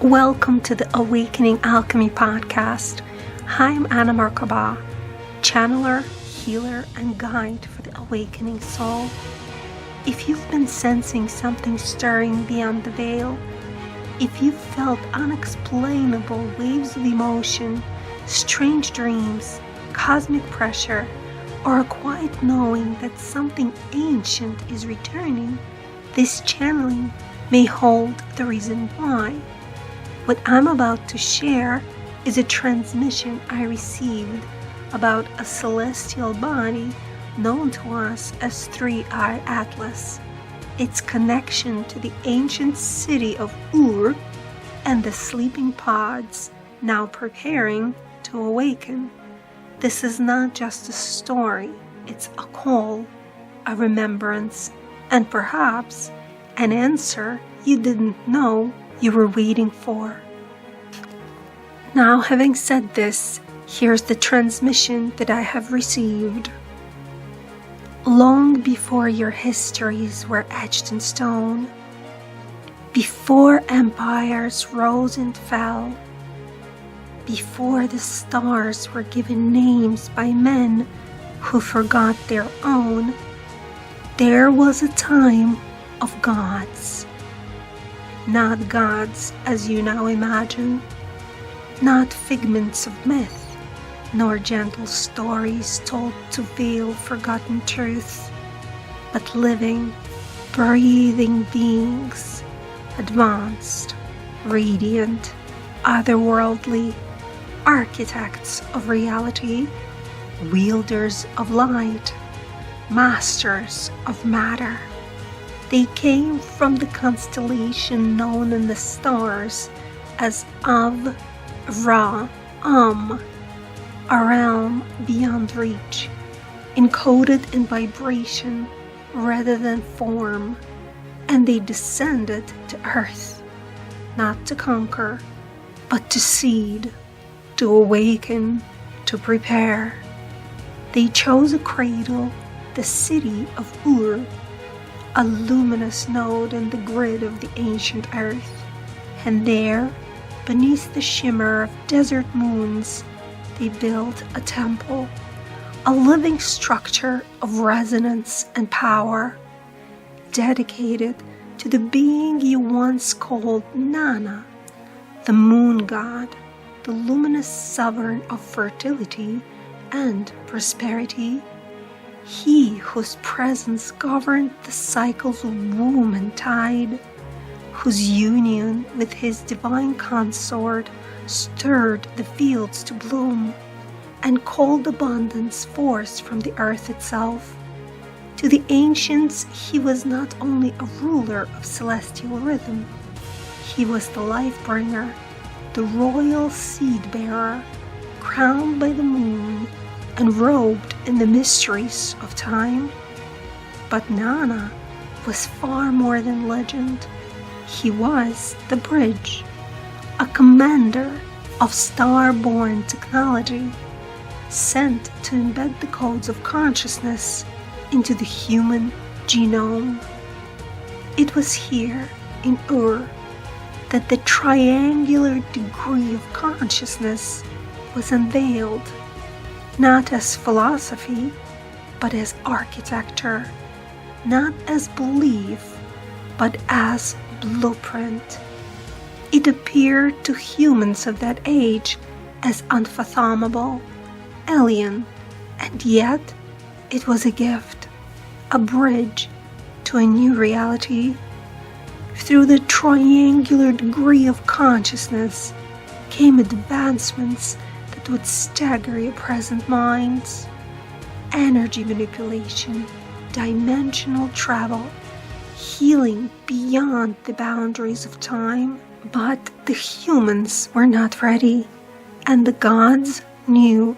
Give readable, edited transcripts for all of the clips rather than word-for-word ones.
Welcome to the Awakening Alchemy Podcast. I'm Anna Merkaba, channeler, healer, and guide for the awakening soul. If you've been sensing something stirring beyond the veil, if you've felt unexplainable waves of emotion, strange dreams, cosmic pressure, or a quiet knowing that something ancient is returning, this channeling may hold the reason why. What I'm about to share is a transmission I received about a celestial body known to us as 3-Eye Atlas, its connection to the ancient city of Ur, and the sleeping pods now preparing to awaken. This is not just a story, it's a call, a remembrance, and perhaps an answer you didn't know you were waiting for. Now, having said this, here's the transmission that I have received. Long before your histories were etched in stone, before empires rose and fell, before the stars were given names by men who forgot their own, there was a time of gods. Not gods as you now imagine, not figments of myth, nor gentle stories told to veil forgotten truth, but living, breathing beings, advanced, radiant, otherworldly, architects of reality, wielders of light, masters of matter. They came from the constellation known in the stars as Al-Rah, a realm beyond reach, encoded in vibration rather than form, and they descended to earth, not to conquer, but to seed, to awaken, to prepare. They chose a cradle, the city of Ur, a luminous node in the grid of the ancient earth, and there, beneath the shimmer of desert moons, they built a temple, a living structure of resonance and power, dedicated to the being you once called Nana, the moon god, the luminous sovereign of fertility and prosperity, he whose presence governed the cycles of womb and tide, whose union with his divine consort stirred the fields to bloom and called abundance forth from the earth itself. To the ancients, he was not only a ruler of celestial rhythm, he was the life bringer, the royal seed bearer, crowned by the moon and robed in the mysteries of time. But Nana was far more than legend. He was the bridge, a commander of star-born technology, sent to embed the codes of consciousness into the human genome. It was here in Ur that the triangular degree of consciousness was unveiled, not as philosophy, but as architecture, not as belief, but as blueprint. It appeared to humans of that age as unfathomable, alien, and yet it was a gift, a bridge to a new reality. Through the triangular degree of consciousness came advancements that would stagger your present minds. Energy manipulation, dimensional travel, healing beyond the boundaries of time. But the humans were not ready, and the gods knew.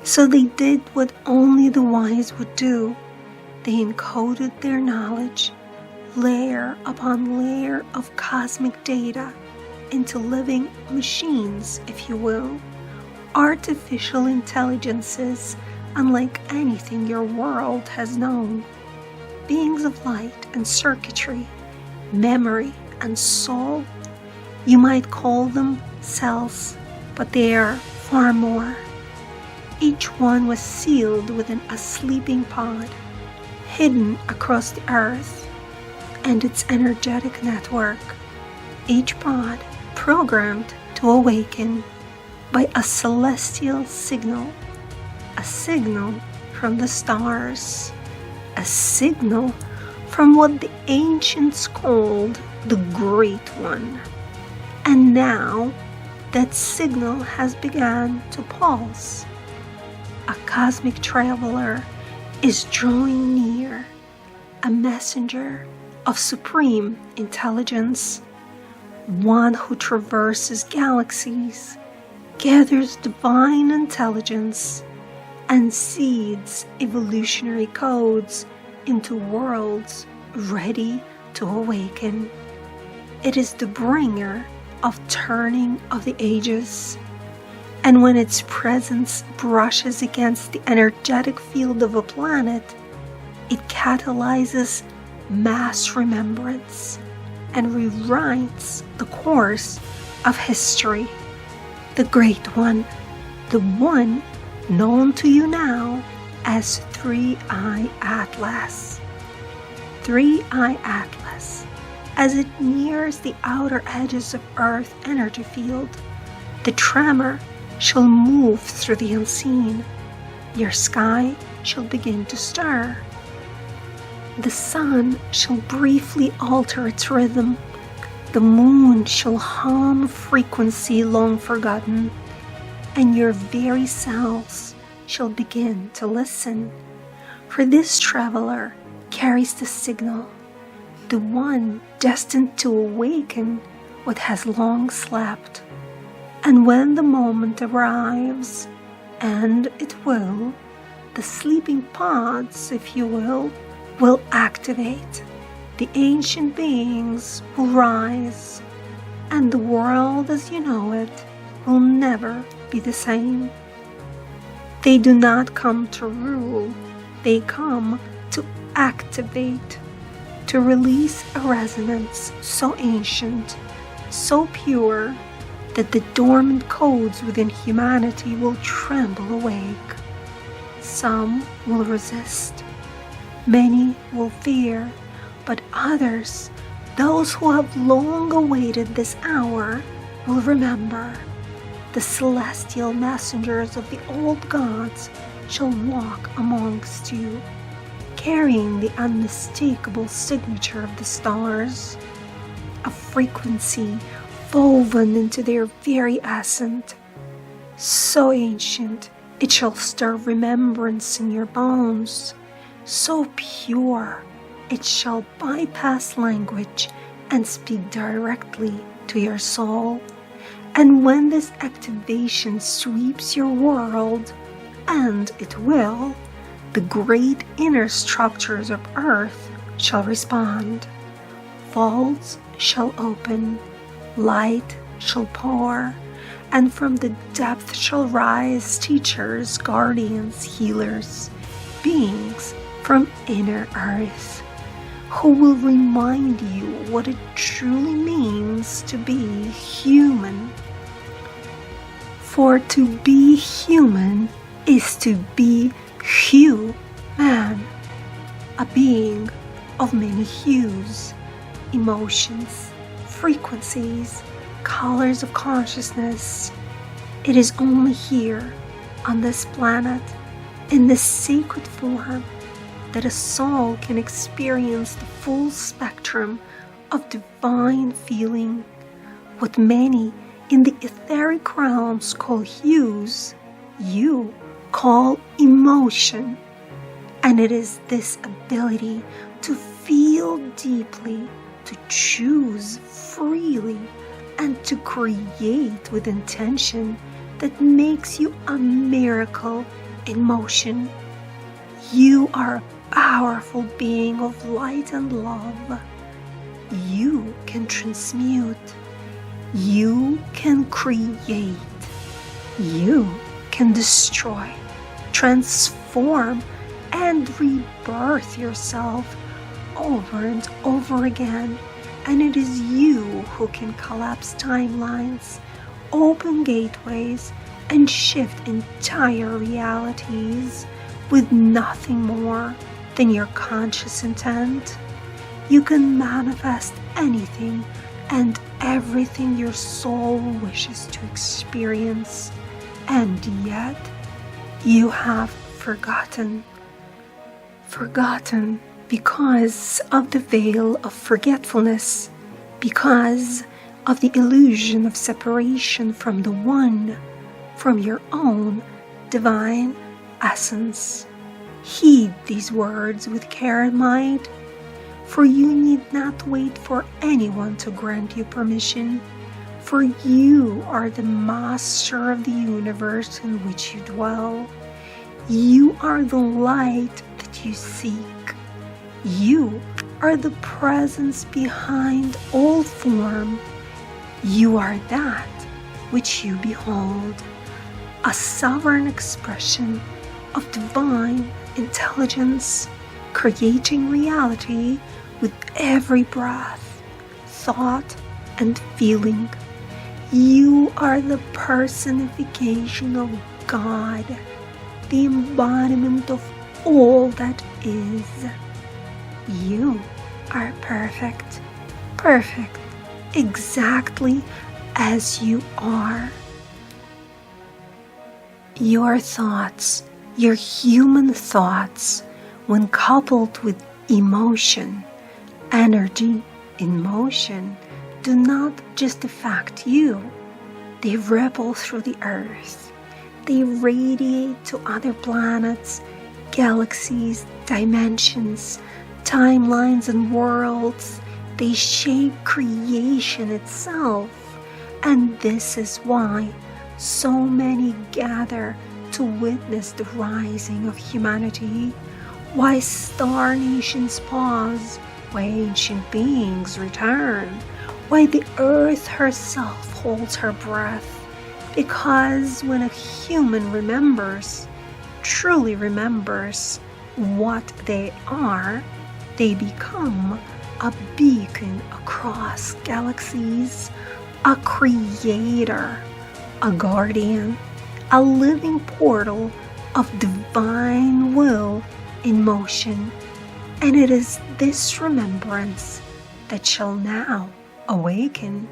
So they did what only the wise would do. They encoded their knowledge, layer upon layer of cosmic data, into living machines, if you will, artificial intelligences unlike anything your world has known, beings of light and circuitry, memory and soul, You might call them cells, but they are far more. Each one was sealed within a sleeping pod, hidden across the earth and its energetic network. Each pod programmed to awaken by a celestial signal, a signal from the stars, a signal from what the ancients called the Great One. And now that signal has begun to pulse. A cosmic traveler is drawing near, a messenger of supreme intelligence, one who traverses galaxies, gathers divine intelligence, and seeds evolutionary codes into worlds ready to awaken. It is the bringer of turning of the ages, and when its presence brushes against the energetic field of a planet, it catalyzes mass remembrance and rewrites the course of history. The Great One, the one known to you now as 3-Eye Atlas. 3-Eye Atlas, as it nears the outer edges of Earth's energy field, the tremor shall move through the unseen. Your sky shall begin to stir. The sun shall briefly alter its rhythm. The moon shall hum frequency long forgotten, and your very selves shall begin to listen. For this traveler carries the signal, the one destined to awaken what has long slept. And when the moment arrives, and it will, the sleeping pods, if you will activate. The ancient beings will rise, and the world as you know it will never be the same. They do not come to rule, they come to activate, to release a resonance so ancient, so pure, that the dormant codes within humanity will tremble awake. Some will resist, many will fear, but others, those who have long awaited this hour, will remember. The celestial messengers of the old gods shall walk amongst you, carrying the unmistakable signature of the stars, a frequency woven into their very essence, so ancient it shall stir remembrance in your bones, so pure it shall bypass language and speak directly to your soul. And when this activation sweeps your world, and it will, the great inner structures of Earth shall respond. Vaults shall open, light shall pour, and from the depth shall rise teachers, guardians, healers, beings from inner Earth, who will remind you what it truly means to be human. For to be human is to be human, a being of many hues, emotions, frequencies, colors of consciousness. It is only here, on this planet, in this sacred form, that a soul can experience the full spectrum of divine feeling. What many in the etheric realms call hues, you call emotion. And it is this ability to feel deeply, to choose freely, and to create with intention that makes you a miracle in motion. You are a powerful being of light and love. You can transmute. You can create. You can destroy, transform, and rebirth yourself over and over again and it is you who can collapse timelines, open gateways, and shift entire realities with nothing more than your conscious intent. You can manifest anything and everything your soul wishes to experience, and yet you have forgotten. Forgotten because of the veil of forgetfulness, because of the illusion of separation from the One, from your own divine essence. Heed these words with care in mind, for you need not wait for anyone to grant you permission, for you are the master of the universe in which you dwell. You are the light that you seek. You are the presence behind all form. You are that which you behold, a sovereign expression of divine intelligence, creating reality with every breath, thought, and feeling. You are the personification of God, the embodiment of all that is. You are perfect, perfect, exactly as you are. Your thoughts, your human thoughts, when coupled with emotion, energy in motion, do not just affect you. They ripple through the earth. They radiate to other planets, galaxies, dimensions, timelines, and worlds. They shape creation itself. And this is why so many gather to witness the rising of humanity, why star nations pause, why ancient beings return, why the earth herself holds her breath. Because when a human remembers, truly remembers what they are, they become a beacon across galaxies, a creator, a guardian, a living portal of divine will in motion. And it is this remembrance that shall now awaken.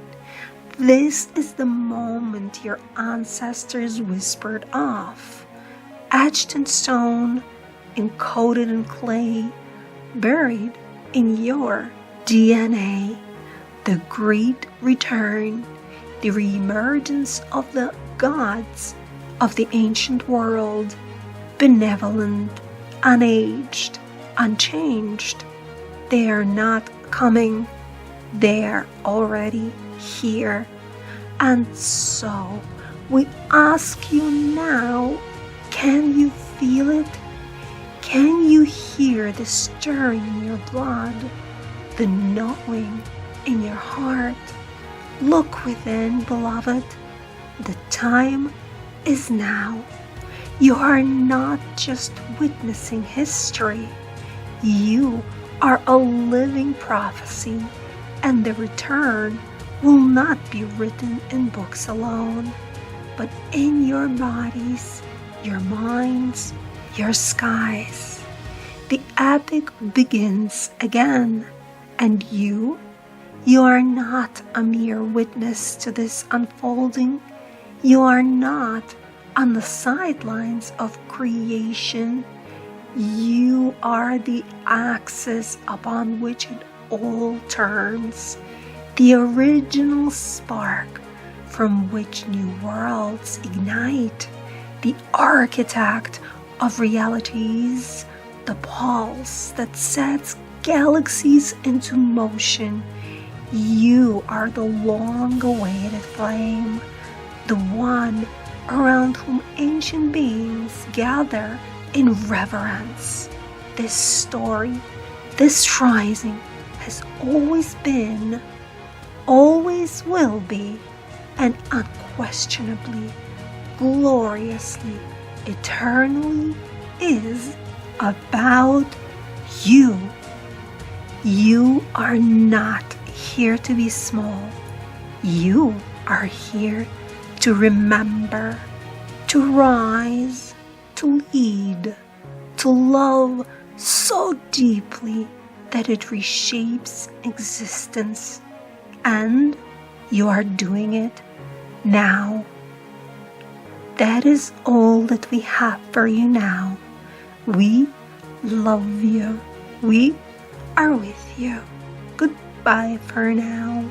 This is the moment your ancestors whispered of, etched in stone, encoded in clay, buried in your DNA. The great return, the reemergence of the gods of the ancient world, benevolent, unaged, unchanged. They are not coming, they are already here. And so we ask you now, can you feel it? Can you hear the stirring in your blood, the knowing in your heart? Look within, beloved. The time is now. You are not just witnessing history. You are a living prophecy, and the return will not be written in books alone, but in your bodies, your minds, your skies. The epic begins again, and you are not a mere witness to this unfolding. You are not on the sidelines of creation. You are the axis upon which it all turns, the original spark from which new worlds ignite, the architect of realities, the pulse that sets galaxies into motion. You are the long-awaited flame, the one around whom ancient beings gather in reverence. This story, this rising, has always been, always will be, and unquestionably, gloriously, eternally is about you. You are not here to be small. You are here to remember, to rise, to lead, to love so deeply that it reshapes existence. And you are doing it now. That is all that we have for you now. We love you. We are with you. Goodbye for now.